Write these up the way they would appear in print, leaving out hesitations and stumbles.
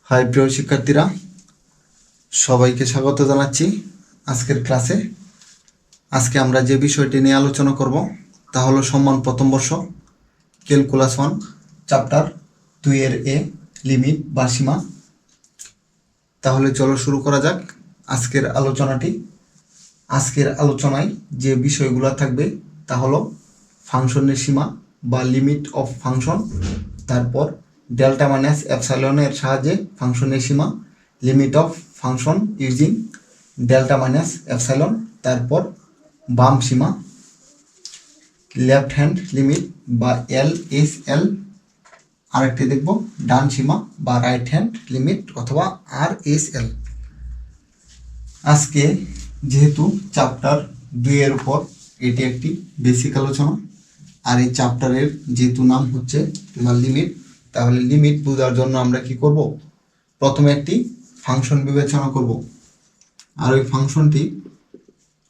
High প্রিয় শিক্ষার্থীরা, সবাইকে স্বাগত জানাচ্ছি আজকের ক্লাসে। আজকে আমরা যে বিষয়টি নিয়ে আলোচনা করব তা হলো সম্মান প্রথম বর্ষ ক্যালকুলাস 1 চ্যাপ্টার 2 এর এ লিমিট বা সীমা। তাহলে চলো শুরু করা যাক আজকের আলোচনাটি। আজকের আলোচনায় যে বিষয়গুলো থাকবে তা হলো ফাংশনের সীমা বা লিমিট অফ ফাংশন, তারপর ডেল্টা মাইনাস এপসাইলনের সাহায্যে ফাংশনের সীমা, limit of function using delta minus epsilon, তারপর বাম সীমা, লেফট হ্যান্ড লিমিট বা LSL, আরেকটি দেখব ডান সীমা বা রাইট হ্যান্ড লিমিট অথবা RSL। আজকে যেহেতু চ্যাপ্টার 2 এর উপর এটি একটি বেসিক আলোচনা, আর এই চ্যাপ্টারের যেহেতু নাম হচ্ছে তোমার লিমিট, তাহলে লিমিট বোঝার জন্য আমরা কি করব, প্রথমে একটি ফাংশন বিবেচনা করব। আর ওই ফাংশনটি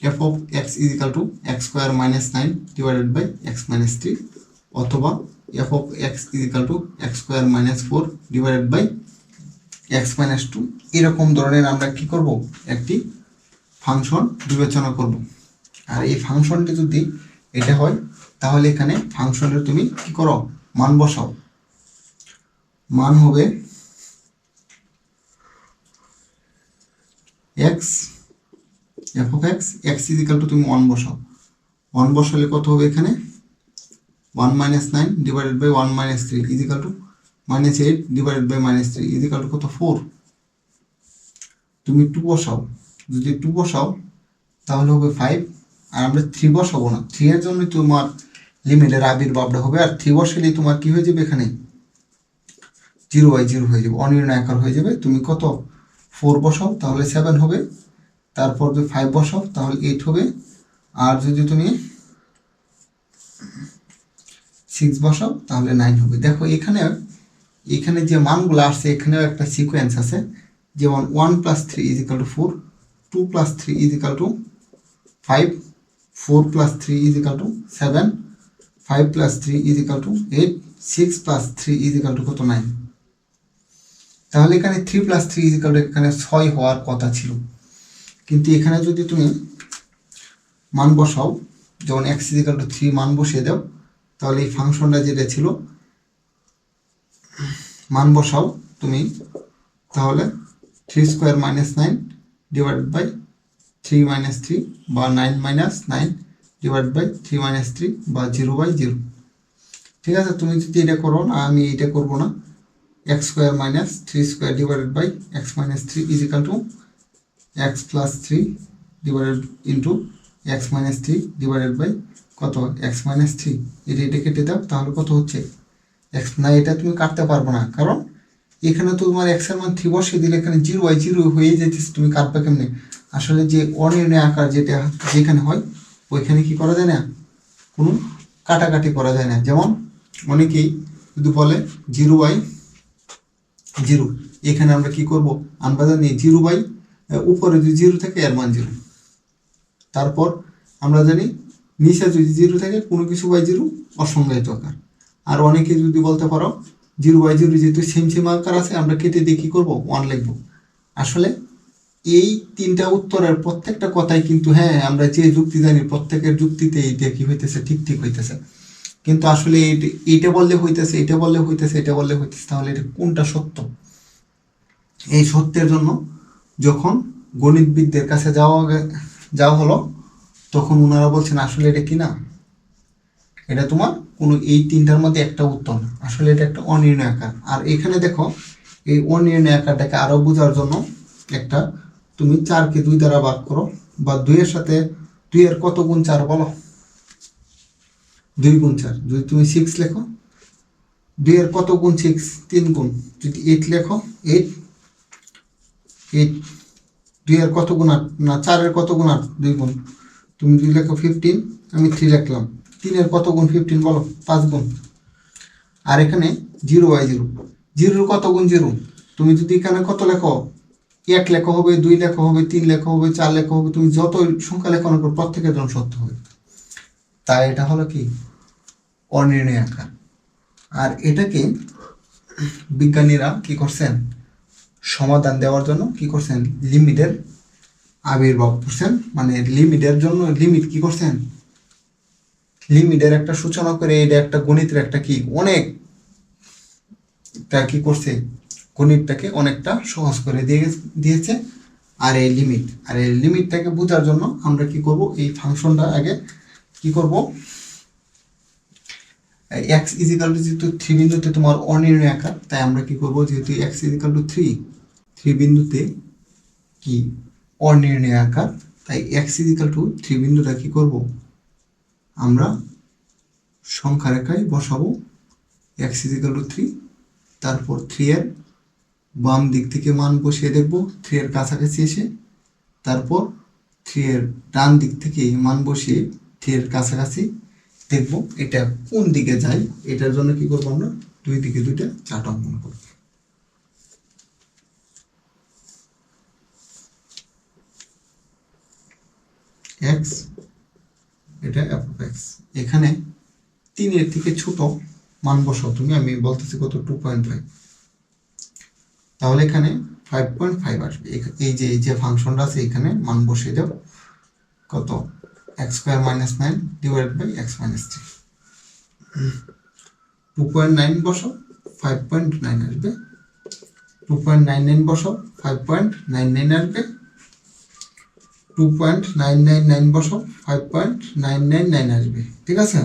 f of x is equal to x square minus 9 divided by x minus 3 অথবা f of x is equal to x square minus 4 divided by x minus 2, এরকম ধরনের আমরা কি করব, একটি ফাংশন বিবেচনা করব। আর এই ফাংশনটি যদি এটা হয় তাহলে এখানে ফাংশনের তুমি কি করো, মান বসাও। মান হবে x, f of x, x is equal to তুমি 1 বসাও। 1 বসালে কত হবে, এখানে 1 minus 9 divided by 1 minus 3 is equal to minus 8 divided by minus 3 is equal to কত, 4। তুমি 2 বসাও, যদি 2 বসাও তাহলে হবে 5, আর আমরা 3 বসাবো না, 3 এর জন্য তোমার লিমিটের আবির্ভাবটা হবে, আর 3 বসালেই তোমার কি হয়ে যাবে, এখানে 0/0 হয়ে যাবে, অনির্ণয় আকার হয়ে যাবে। তুমি কত 4 বসাও তাহলে 7 হবে, তারপর যদি 5 বসাও তাহলে 8 হবে, আর যদি তুমি 6 বসাও তাহলে 9 হবে। দেখো এখানে যে মানগুলো আসছে এখানেও একটা সিকোয়েন্স আছে, যেমন 1 + 3 = 4, 2 + 3 = 5, 4 + 3 = 7, 5 + 3 = 8, 6 + 3 = কত, 9। তাহলে এখানে 3 + 3 এখানে 6 হওয়ার কথা ছিল, কিন্তু এখানে যদি তুমি মান বসাও, যেমন x = 3 মান বসিয়ে দাও, তাহলে এই ফাংশনটা যেটা ছিল মান বসাও তুমি, তাহলে 3² - 9 divided by 3 - 3 বা 9 - 9 divided by 3 - 3 বা 0/0। ঠিক আছে, তুমি যদি এটা করো না, আমি এটা করব না, x² - 3² divided by x - 3 is equal to x + 3 divided into x - 3 divided by কত, x - 3, এটা কেটে দাও, তাহলে কত হচ্ছে x না, এটা তুমি কাটতে পারবো না, কারণ এখানে তো তোমার x এর মান 3 বসিয়ে দিলে এখানে 0/0 হয়ে যেতেছে, তুমি কাটবে কেমনে। আসলে যে অনির্ণয় আকার যেটা যেখানে হয় ওইখানে কি করা যায় না, কোনো কাটাকাটি করা যায় না। যেমন অনেকেই যদি বলে 0/0, এখানে আমরা কি করব, আমরা জানি 0 উপরে যদি 0 থাকে এর মান 0, তারপর আমরা জানি নিচে যদি 0 থাকে কোনো কিছু বাই 0 অসংজ্ঞায়িত আকার। আর অনেকে যদি বলতে পারো 0/0 যেহেতু সেম আকার আছে, আমরা কেটে দিয়ে কী করবো, 1 লিখব। আসলে এই 3টা উত্তরের প্রত্যেকটা কথাই কিন্তু, হ্যাঁ আমরা যে যুক্তি জানি প্রত্যেকের যুক্তিতে এইটা কি হইতেছে, ঠিক হইতেছে, কিন্তু আসলে এইটা বললে হইতেছে, এটা বললে হইতেছে, এটা বললে হইতেছে, তাহলে এটা কোনটা সত্য? এই সত্যের জন্য যখন গণিতবিদদের কাছে যাওয়া হলো, তখন ওনারা বলছেন আসলে এটা কি না, এটা তোমার কোনো এই 3টার মধ্যে একটা উত্তর না, আসলে এটা একটা অনির্ণয় আকার। আর এখানে দেখো এই অনির্ণয় আকারটাকে আরো বোঝার জন্য একটা, তুমি 4কে 2 দ্বারা ভাগ করো, বা 2 এর সাথে 2 এর কত গুণ 4 বলো, 2 গুণ 4। যদি তুমি 6 লেখো, 2 এর কত গুণ 6, 3 গুণ। যদি 8 লেখো, 8, 2 এর কত গুণ 8, না 4 এর কত গুণ 8, 2 গুণ। তুমি 2 লেখো 15, আমি 3 লিখলাম, 3 এর কত গুণ 15 বলো, 5 গুণ। আর এখানে 0/0, 0 কত গুণ 0, তুমি যদি এখানে কত লেখো, 1 লেখা হবে, 2 লেখা হবে, 3 লেখা হবে, 4 লেখা হবে, তুমি যত সংখ্যা লেখো না প্রত্যেকের জন্য সত্য হবে। তাই এটা হলো কি, অনির্ণয় আকার। আর এটাকে বিজ্ঞানীরা কি করছেন, সমাধান দেওয়ার জন্য কি করছেন, লিমিটের আবির্ভাব করছেন, মানে লিমিটের জন্য লিমিট কি করছেন, লিমিটের একটা সূচনা করে এটা একটা গণিতের একটা কি অনেকটা কি করছে, গণিতটাকে অনেকটা সহজ করে দিয়েছে। আর এই লিমিটটাকে বোঝার জন্য আমরা কি করব, এই ফাংশনটা আগে কি করব, এক্স ইজিক্যাল টু যেহেতু 3 বিন্দুতে তোমার অনির্ণয় আকার, তাই আমরা কি করব, যেহেতু এক্স ইজিক্যাল টু 3 বিন্দুতে কি অনির্ণয় আকার, তাই এক্স ইজিক্যাল টু 3 বিন্দুটা কি করব, আমরা সংখ্যা রেখায় বসাবো এক্স ইজিক্যাল টু 3, তারপর 3 এর বাম দিক থেকে মান বসিয়ে দেখব 3 এর কাছাকাছি এসে, তারপর 3 এর ডান দিক থেকে মান বসিয়ে 3 এর কাছাকাছি দেখব এটা কোন দিকে যায়। এটার জন্য কি করবো, আমরা দুই দিকে দুইটা চার্ট অঙ্কন করব। এক্স, এটা এফ অফ এক্স, এখানে 3 এর থেকে ছোট মান বসাও তুমি, আমি বলতেছি কত 2.5, তাহলে এখানে 5.5 আসবে। এই যে ফাংশনটা আছে এখানে মান বসিয়ে দাও, কত x square minus 9 divide by x minus 3, 2.9 বসাও 5.9 আসবে, 2.99 বসাও 5.99 আসবে, 2.999 বসাও 5.999 আসবে। ঠিক আছে,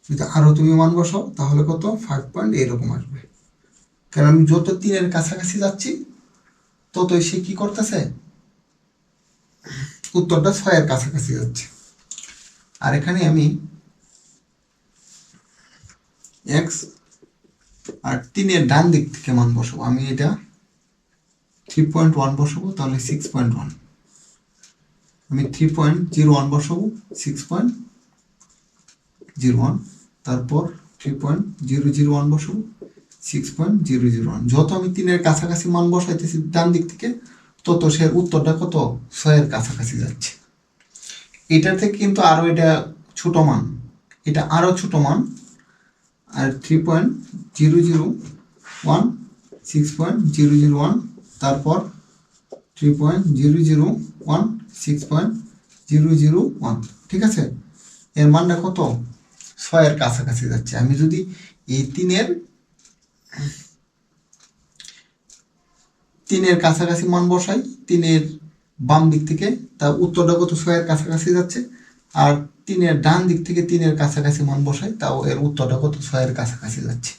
যদি আরো তুমি মান বসাও তাহলে কত 5 এরকম আসবে। কারণ আমি যত 3 এর কাছাকাছি যাচ্ছি ততই সে কি করতেছে, উত্তরটা 6 এর কাছাকাছি যাচ্ছে। আর এখানে আমি এক্স আর 3 এর ডান দিক থেকে মান বসাবো, আমি এটা 3.1 বসাবো, তাহলে 6.1, আমি 3.01 বসাবো 6.01, তারপর 3.001 বসাবো 6.001। যত আমি 3 এর কাছাকাছি মান বসাইতেছি ডান দিক থেকে, তত সে উত্তরটা কত 6 এর কাছাকাছি যাচ্ছে। এটার থেকে কিন্তু আরো এটা ছোট মান, এটা আরো ছোট মান, আর 3.001, 6.001, তারপর 3.001, 6.001। ঠিক আছে, এর মানটা কত 6 এর কাছাকাছি যাচ্ছে। আমি যদি এই 3 এর কাছাকাছি মান বসাই 3 এর বাম দিক থেকে, তা উত্তরটা কত 6 এর কাছাকাছি যাচ্ছে। আর 3 এর ডান দিক থেকে 3 এর কাছাকাছি মান বসাই, তাও এর উত্তরটা কত 6 এর কাছাকাছি যাচ্ছে।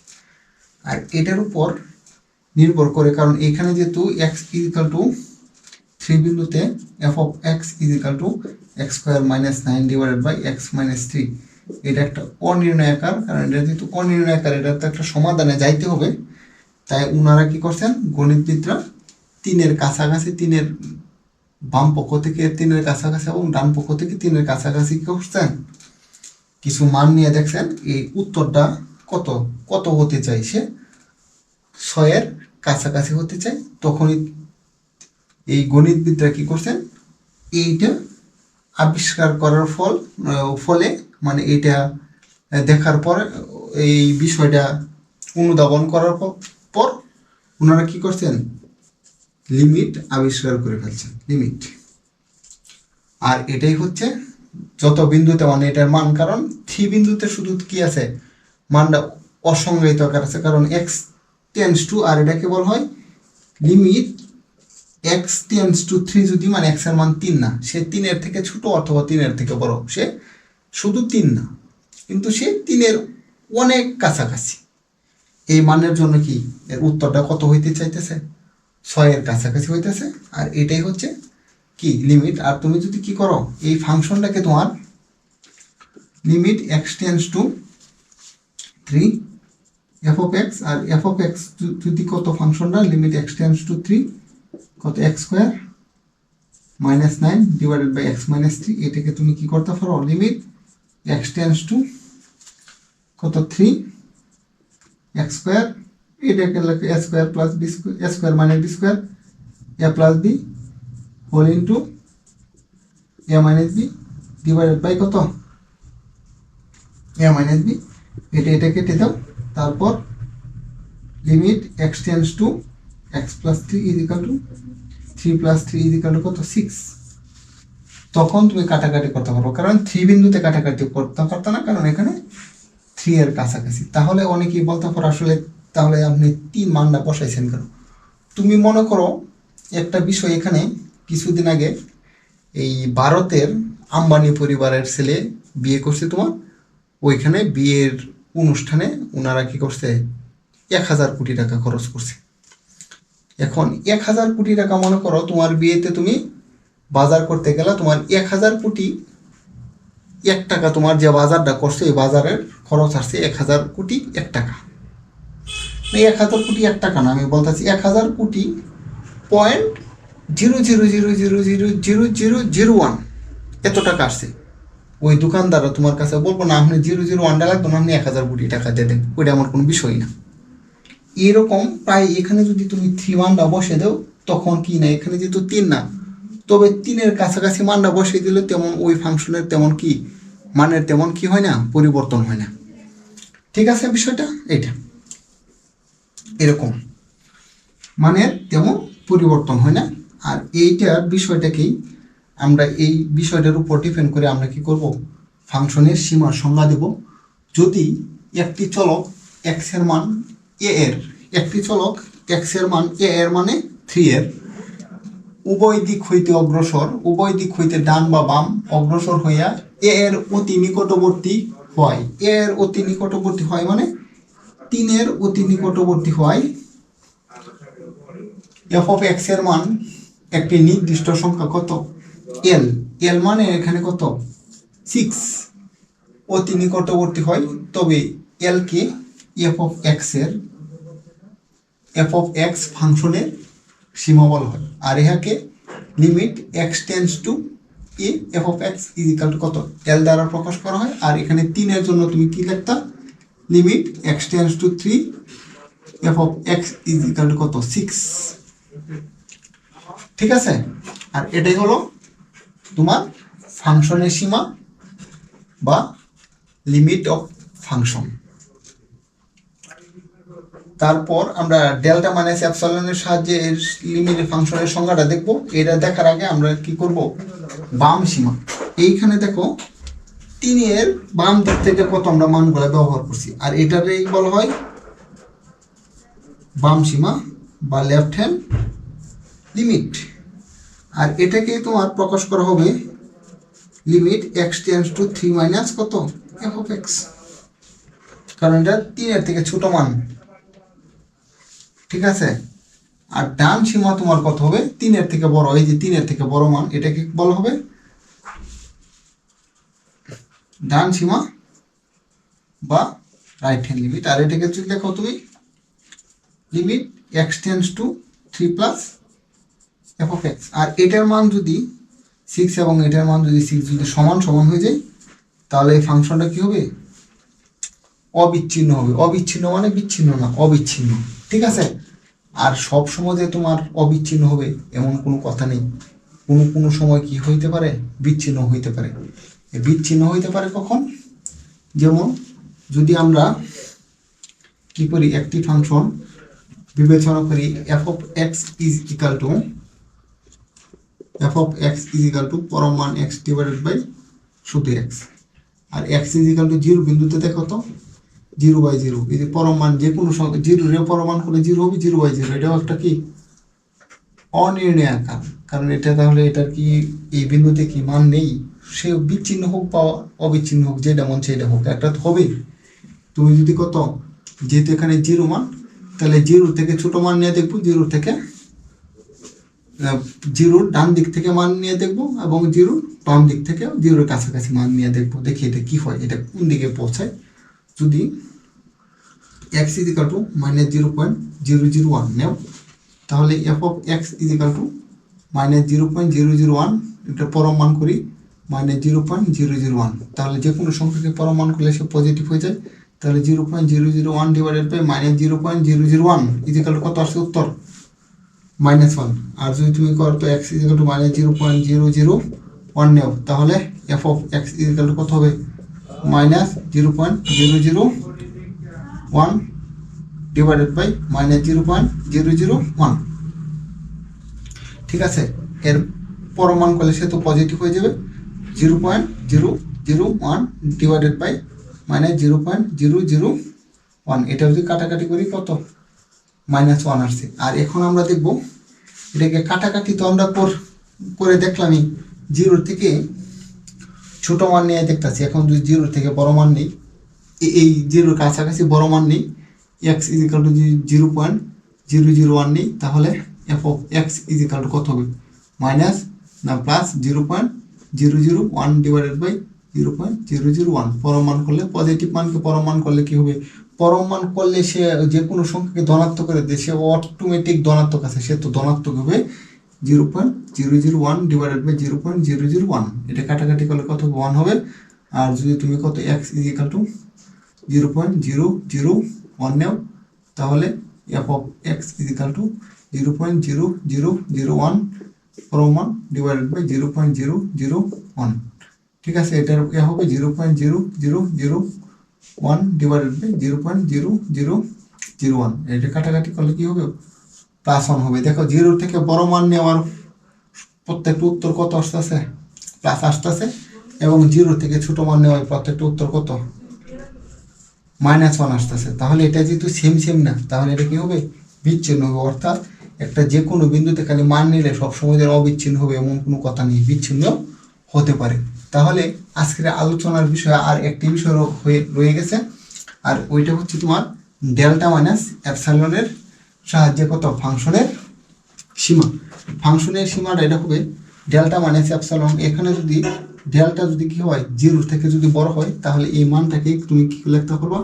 আর এটার উপর নির্ভর করে, কারণ এখানে যেহেতু এক্স ইজিক্যাল টু 3 বিন্দুতে f of x is equal to x square minus 9 divided by x minus 3, এটা একটা অনির্ণয় আকার। কারণ এটা যেহেতু অনির্ণয় আকার, এটা তো একটা সমাধানে যাইতে হবে, তাই উনারা কি করছেন, গণিতবিদরা 3 এর কাছাকাছি, 3 এর বাম পক্ষ থেকে 3 এর কাছাকাছি এবং ডান পক্ষ থেকে 3 এর কাছাকাছি কি করছেন, কিছু মান নিয়ে দেখছেন এই উত্তরটা কত কত হতে চাইছে, 6 এর কাছাকাছি হতে চাই। তখনই এই গণিতবিদরা কি করছেন, এইটা আবিষ্কার করার ফলে মানে এটা দেখার পর, এই বিষয়টা অনুধাবন করার পর ওনারা কি করছেন, লিমিট আবিষ্কার করে ফেলছেন, লিমিট। আর এটাই হচ্ছে যত বিন্দুতে মানে এটার মান, কারণ 3 বিন্দুতে শুধু কি আছে, মানটা অসংজ্ঞায়িত আকার আছে, কারণ এক্স টেন্স টু, আর এটাকে বলা হয় লিমিট এক্স টেন্স টু 3, যদি মানে এক্স এর মান 3 না, সে 3 এর থেকে ছোট অথবা 3 এর থেকে বড়, সে শুধু 3 না কিন্তু সে 3 এর অনেক কাছাকাছি, এই মানের জন্য কি এর উত্তরটা কত হইতে চাইতেছে, 6 এর কাছাকাছি হইতেছে। আর এটাই হচ্ছে কি লিমিট। আর তুমি যদি কি করো, এই ফাংশনটাকে তোমার limit x tends to 3 f of x, আর এফ অফ এক্স যদি কত ফাংশনটা লিমিট এক্স টেন্স টু 3 কত x square minus 9 divided by x minus 3, এটাকে তুমি কি করতে পারো, লিমিট এক্স টেন্স টু কত 3 এক্স স্কোয়ার, এটাকে লেখে a square plus b square, a square minus b square a plus b whole into a minus b divided by কত a minus b, এটা কেটে দাও, তারপর limit x tends to x plus 3 is equal to 3 plus 3 is equal to কত 6, তখন তুমি কাটাকাটি করতে পারো, কারণ 3 বিন্দুতে কাটাকাটি করতে পারতো না, কারণ এখানে 3 এর কাছাকাছি। তাহলে অনেকেই বলতে পারো আসলে তাহলে আপনি 3 মানটা বসাইছেন কেন? তুমি মনে করো একটা বিষয়, এখানে কিছুদিন আগে এই ভারতের আম্বানি পরিবারের ছেলে বিয়ে করছে তোমার, ওইখানে বিয়ের অনুষ্ঠানে ওনারা কি করছে 1000 কোটি টাকা খরচ করছে। এখন 1000 কোটি টাকা মনে করো তোমার বিয়েতে তুমি বাজার করতে গেলে তোমার 1000 কোটি 1 টাকা, তোমার যে বাজারটা করছে এই বাজারের খরচ আসছে 1000 কোটি 1 টাকা। 1000 কোটি 1 টাকা না, আমি বলতেছি 1000 কোটি .0000000001 এত টাকা আসছে। ওই দোকানদাররা তোমার কাছে বলবো না আপনি 001টা লাগতো না, আপনি 1000 কোটি টাকা দিয়ে দেন, ওইটা আমার কোনো বিষয় না। এরকম প্রায় এখানে যদি তুমি 3 মানটা বসে দাও, তখন কি না এখানে যেহেতু 3 না, তবে 3-এর কাছাকাছি মানটা বসিয়ে দিলে তেমন ওই ফাংশনের তেমন কি মানের তেমন কি হয় না, পরিবর্তন হয় না। ঠিক আছে, বিষয়টা এটা এরকম মানের তেমন পরিবর্তন হয় না। আর এইটার বিষয়টাকেই আমরা এই বিষয়টার উপর ডিপেন্ড করে আমরা কি করব, ফাংশনের সীমার সংজ্ঞা দেব। যদি একটি চলক এক্স এর মান এ এর, একটি চলক এক্স এর মান এ এর মানে 3 এর, উভয় দিক হইতে অগ্রসর, উভয় দিক হইতে ডান বা বাম অগ্রসর হইয়া এ এর অতি নিকটবর্তী হয়, এ এর অতি নিকটবর্তী হয় মানে 3 এর অতি নিকটবর্তী হয়, এফ অফ এক্স এর মান একটি নির্দিষ্ট সংখ্যা কত এল, এল মানে এখানে কত 6 অতি নিকটবর্তী হয়, তবে এল কে এফ অফ এক্স এর, এফ অফ এক্স ফাংশনের সীমা বলা হয়। আর ইহাকে limit x tends two A F of x is equal to কত এল দ্বারা প্রকাশ করা হয়। আর এখানে 3 এর জন্য তুমি কি লিখতা, limit x tends to 3 f of x is equal to কত 6। ঠিক আছে, আর এটাই হলো তোমার ফাংশনের সীমা বা লিমিট অফ ফাংশন। তারপর আমরা ডেল্টা মাইনাস এপসাইলনের সাহায্যে এর লিমিটের ফাংশনের সংজ্ঞাটা দেখব। এটা দেখার আগে আমরা কি করব, বাম সীমা। এইখানে দেখো 3 এর বাম দিক থেকে কত আমরা মানগুলো ব্যবহার করছি, আর এটারই বলা হয় বাম সীমা বা লেফট হ্যান্ড লিমিট। আর এটাকে তোমার প্রকাশ করা হবে limit x tends to 3 minus কত এফ অফ এক্স, কারণ এটা 3 এর থেকে ছোট মান। ঠিক আছে, আর ডান সীমা তোমার কত হবে 3 এর থেকে বড়, এই যে 3 এর থেকে বড় মান, এটাকে বলা হবে ডান সীমা বা রাইট হ্যান্ড লিমিট। আর এটাকে যদি দেখো তুমি limit x tends to 3 plus f of x, আর এটার মান যদি 6 এবং এটার মান যদি 6 যদি সমান সমান হয়ে যায়, তাহলে এই ফাংশনটা কি হবে, অবিচ্ছিন্ন হবে। অবিচ্ছিন্ন মানে বিচ্ছিন্ন না, অবিচ্ছিন্ন। ঠিক আছে, আর সব সময় যে তোমার অবিচ্ছিন্ন হবে এমন কোনো কথা নেই, কোনো কোনো সময় কি হইতে পারে, বিচ্ছিন্ন হইতে পারে। বিচ্ছিন্ন হইতে পারে কখন, যেমন যদি আমরা কি করি, একটি ফাংশন বিবেচনা করি f of x is equal to, f of x is equal to পরম মান এক্স ডিভাইডেড বাই শুধু এক্স, আর এক্স ইজ ইকাল টু 0 বিন্দুতে দেখো তো 0/0, এই যে পরম মান যে কোনো সংখ্যা 0 এর পরম মান করলে 0 হবে 0/0, এটাও একটা কি অনির্ণয় আকার, কারণ এটা তাহলে এটার কি এই বিন্দুতে কি মান নেই, সে বিচ্ছিন্ন হোক বা অবিচ্ছিন্ন হোক, যেটা মন সেটা হোক, একটা তো হবে। তুমি যদি কত, যেহেতু এখানে 0 মান, তাহলে 0 থেকে ছোট মান নিয়ে দেখবো, 0 থেকে 0 ডান দিক থেকে মান নিয়ে দেখবো, এবং 0 বাম দিক থেকে 0 কাছাকাছি মান নিয়ে দেখবো, দেখি এটা কি হয়, এটা কোন দিকে পৌঁছায়। যদি x is equal to minus 0.001 নেও, তাহলে f of x is equal to minus 0.001, এটা পরম মান করি মাইনাস 0.001, তাহলে যে কোনো সংখ্যাকে পরম মান করলে সে পজিটিভ হয়ে যায়। তাহলে 0.001 divided by minus 0.001 is equal to কত আসছে উত্তর, -1। আর যদি তুমি করো তো x is equal to minus 0.001 নেও, তাহলে f of x is equal to কত হবে, -0.001 ডিভাইডেড বাই -0.001। ঠিক আছে, এর পরমান করলে সে তো পজিটিভ হয়ে যাবে, 0.001 ডিভাইডেড বাই -0.001। এটা যদি কাটাকাটি করি কত, -1 আসছে। আর এখন আমরা দেখব এটাকে কাটাকাটি তো আমরা করে দেখলামই, 0 থেকে ছোট মান নিয়ে দেখতেছি। এখন যদি 0 থেকে বড় মান নেই, এই 0 কাছাকাছি বড় মান নেই, x = 0.001 নেই, তাহলে f of x = কত হবে, মাইনাস না প্লাস 0.001 ডিভাইডেড বাই 0.001। পরম মান করলে, পজিটিভ মানকে পরম মান করলে কি হবে, পরম মান করলে সে যে কোনো সংখ্যাকে ধনাত্মক করে দেয়, সে অটোমেটিক ধনাত্মক আছে, সে তো ধনাত্মক হবে 0.001 ডিভাইডেড বাই 0.001। এটা কাটাকাটি করলে কত, 1 হবে। আর যদি তুমি কত x = 0.001 নেও, তাহলে f of x = 0.0001 পরমান ডিভাইডেড বাই 0.001। ঠিক আছে, এটার হবে 0.0001 ডিভাইডেড বাই 0.0001। এটা কাটাকাটি করলে কি হবে, +1 হবে। দেখো 0 থেকে বড় মান নেওয়ার প্রত্যেকটা উত্তর কত আসতেছে, প্লাস আসতেছে, এবং 0 থেকে ছোট মান নেওয়ার প্রত্যেকটা উত্তর কত, -1 আসতেছে। তাহলে এটা যেহেতু সেম না, তাহলে এটা কি হবে, বিচ্ছিন্ন হবে। অর্থাৎ একটা যে কোনো বিন্দুতে খালি মান নিলে সবসময় যেন অবিচ্ছিন্ন হবে এমন কোনো কথা নেই, বিচ্ছিন্ন হতে পারে। তাহলে আজকের আলোচনার বিষয় আর একটি বিষয় রয়ে গেছে, আর ওইটা হচ্ছে তোমার ডেল্টা মাইনাস এপসাইলনের সাহায্যে কত, ফাংশনের সীমা। ফাংশনের সীমাটা এটা হবে ডেল্টা মাইনাস এপসাইলন। এখানে যদি ডেল্টা যদি কি হয়, 0 থেকে যদি বড় হয়, তাহলে এই মানটাকে তুমি কি লিখতে পারবা,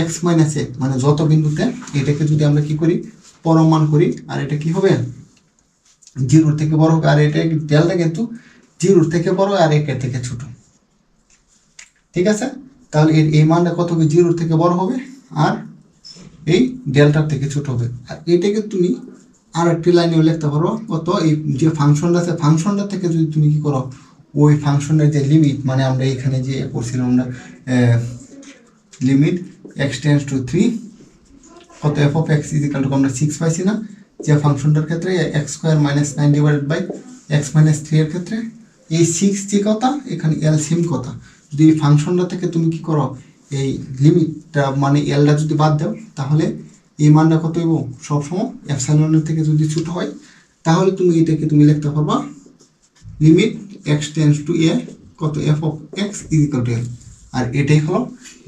x - 1, মানে যত বিন্দুতে, এটাকে যদি আমরা কি করি, পরম মান করি, আর এটা কি হবে, 0 থেকে বড় হবে। আর এটা ডেল্টা কিন্তু 0 থেকে বড় আর 1 থেকে ছোট। ঠিক আছে, তাহলে এই মানটা কত হবে, 0 থেকে বড় হবে আর এই ডেল্টার থেকে ছোট হবে। আর এটাকে তুমি আর একটি লাইনেও লিখতে পারো কত, এই যে ফাংশনটা আছে, ফাংশনটা থেকে যদি তুমি কি করো, ওই ফাংশনের যে লিমিট, মানে আমরা এখানে যে করছিলাম আমরা লিমিট x টেন্ডস টু 3 কত, f of x = আমরা 6 পাইছি না, যে ফাংশনটার ক্ষেত্রে x² - 9 ডিভাইডেড বাই x - 3 এর ক্ষেত্রে এই 6 যে কথা, এখানে এলসিএম কথা। যদি এই ফাংশনটা থেকে তুমি কি করো, এই লিমিটটা মানে এলটা যদি বাদ দাও, তাহলে এই মানটা কত হইব, সবসময় এপসাইলনের থেকে যদি ছোট হয়, তাহলে তুমি এটাকে তুমি লিখতে পারবা limit x tends to a কত, f of x = l। আর এটাই হলো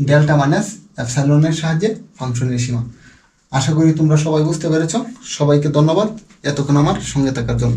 ডেল্টা মাইনাস এপসাইলনের সাহায্যে ফাংশনের সীমা। আশা করি তোমরা সবাই বুঝতে পেরেছ। সবাইকে ধন্যবাদ এতক্ষণ আমার সঙ্গে থাকার জন্য।